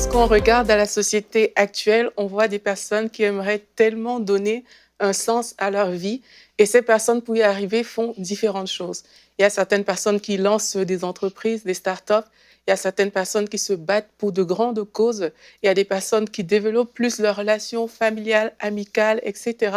Lorsqu'on regarde à la société actuelle, on voit des personnes qui aimeraient tellement donner un sens à leur vie et ces personnes, pour y arriver, font différentes choses. Il y a certaines personnes qui lancent des entreprises, des startups. Il y a certaines personnes qui se battent pour de grandes causes. Il y a des personnes qui développent plus leurs relations familiales, amicales, etc.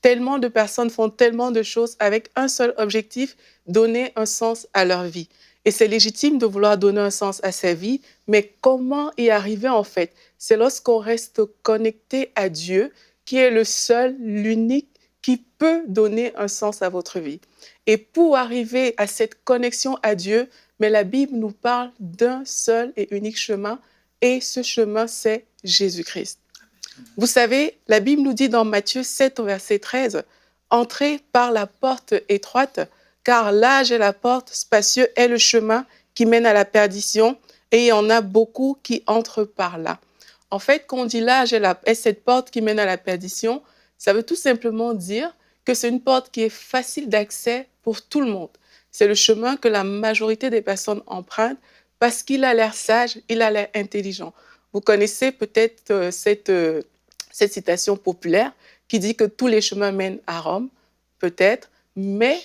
Tellement de personnes font tellement de choses avec un seul objectif, donner un sens à leur vie. Et c'est légitime de vouloir donner un sens à sa vie, mais comment y arriver en fait? C'est lorsqu'on reste connecté à Dieu, qui est le seul, l'unique, qui peut donner un sens à votre vie. Et pour arriver à cette connexion à Dieu, mais la Bible nous parle d'un seul et unique chemin, et ce chemin, c'est Jésus-Christ. Vous savez, la Bible nous dit dans Matthieu 7, au verset 13, « Entrez par la porte étroite, car large est la porte, spacieux est le chemin qui mène à la perdition, et il y en a beaucoup qui entrent par là. » En fait, quand on dit large est cette porte qui mène à la perdition, ça veut tout simplement dire que c'est une porte qui est facile d'accès pour tout le monde. C'est le chemin que la majorité des personnes empruntent parce qu'il a l'air sage, il a l'air intelligent. Vous connaissez peut-être cette citation populaire qui dit que tous les chemins mènent à Rome, peut-être, mais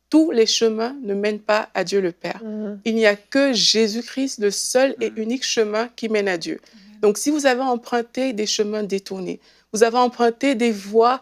tous les chemins ne mènent pas à Dieu le Père. Il n'y a que Jésus-Christ, le seul et unique chemin qui mène à Dieu. Donc, si vous avez emprunté des chemins détournés, vous avez emprunté des voies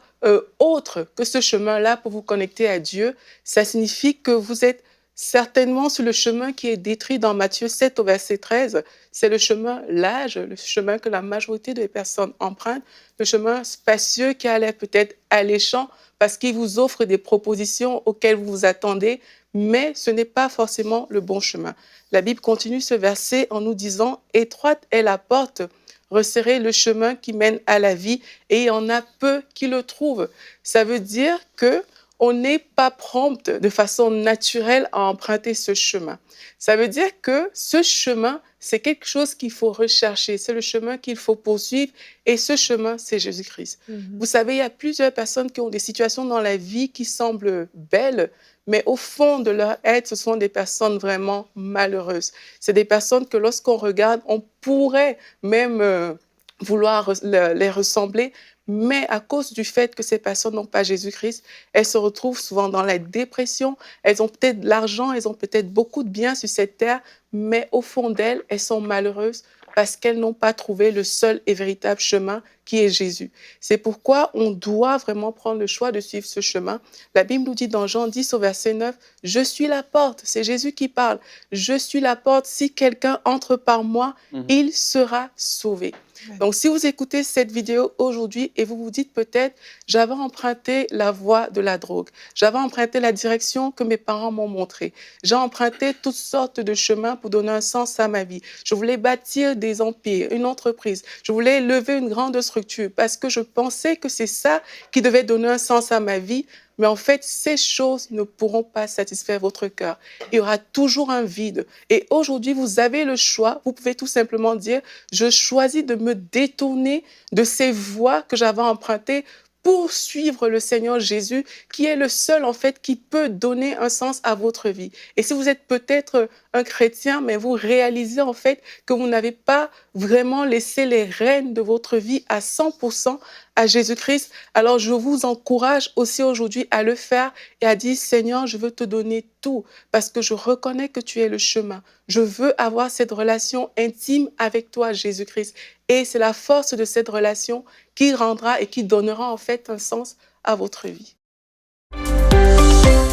autres que ce chemin-là pour vous connecter à Dieu, ça signifie que vous êtes certainement sur le chemin qui est décrit dans Matthieu 7 au verset 13. C'est le chemin large, le chemin que la majorité des personnes empruntent, le chemin spacieux qui a l'air peut-être alléchant parce qu'il vous offre des propositions auxquelles vous vous attendez, mais ce n'est pas forcément le bon chemin. La Bible continue ce verset en nous disant « Étroite est la porte, resserrez le chemin qui mène à la vie, et il y en a peu qui le trouvent. » Ça veut dire que on n'est pas prompte de façon naturelle à emprunter ce chemin. Ça veut dire que ce chemin, c'est quelque chose qu'il faut rechercher, c'est le chemin qu'il faut poursuivre, et ce chemin, c'est Jésus-Christ. Vous savez, il y a plusieurs personnes qui ont des situations dans la vie qui semblent belles, mais au fond de leur être, ce sont des personnes vraiment malheureuses. C'est des personnes que lorsqu'on regarde, on pourrait même vouloir les ressembler, mais à cause du fait que ces personnes n'ont pas Jésus-Christ, elles se retrouvent souvent dans la dépression, elles ont peut-être de l'argent, elles ont peut-être beaucoup de biens sur cette terre, mais au fond d'elles, elles sont malheureuses parce qu'elles n'ont pas trouvé le seul et véritable chemin qui est Jésus. C'est pourquoi on doit vraiment prendre le choix de suivre ce chemin. La Bible nous dit dans Jean 10 au verset 9, « Je suis la porte », c'est Jésus qui parle, « Je suis la porte, si quelqu'un entre par moi, il sera sauvé ». Donc, si vous écoutez cette vidéo aujourd'hui et vous vous dites peut-être, j'avais emprunté la voie de la drogue, j'avais emprunté la direction que mes parents m'ont montrée, j'ai emprunté toutes sortes de chemins pour donner un sens à ma vie. Je voulais bâtir des empires, une entreprise, je voulais lever une grande structure parce que je pensais que c'est ça qui devait donner un sens à ma vie. Mais en fait, ces choses ne pourront pas satisfaire votre cœur. Il y aura toujours un vide. Et aujourd'hui, vous avez le choix. Vous pouvez tout simplement dire, je choisis de me détourner de ces voies que j'avais empruntées pour suivre le Seigneur Jésus, qui est le seul, en fait, qui peut donner un sens à votre vie. Et si vous êtes peut-être un chrétien, mais vous réalisez, en fait, que vous n'avez pas vraiment laissé les rênes de votre vie à 100% à Jésus-Christ, alors je vous encourage aussi aujourd'hui à le faire et à dire, Seigneur, je veux te donner tout, parce que je reconnais que tu es le chemin. Je veux avoir cette relation intime avec toi, Jésus-Christ. Et c'est la force de cette relation qui rendra et qui donnera en fait un sens à votre vie.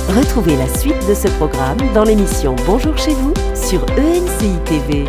Retrouvez la suite de ce programme dans l'émission Bonjour chez vous sur ENCI TV.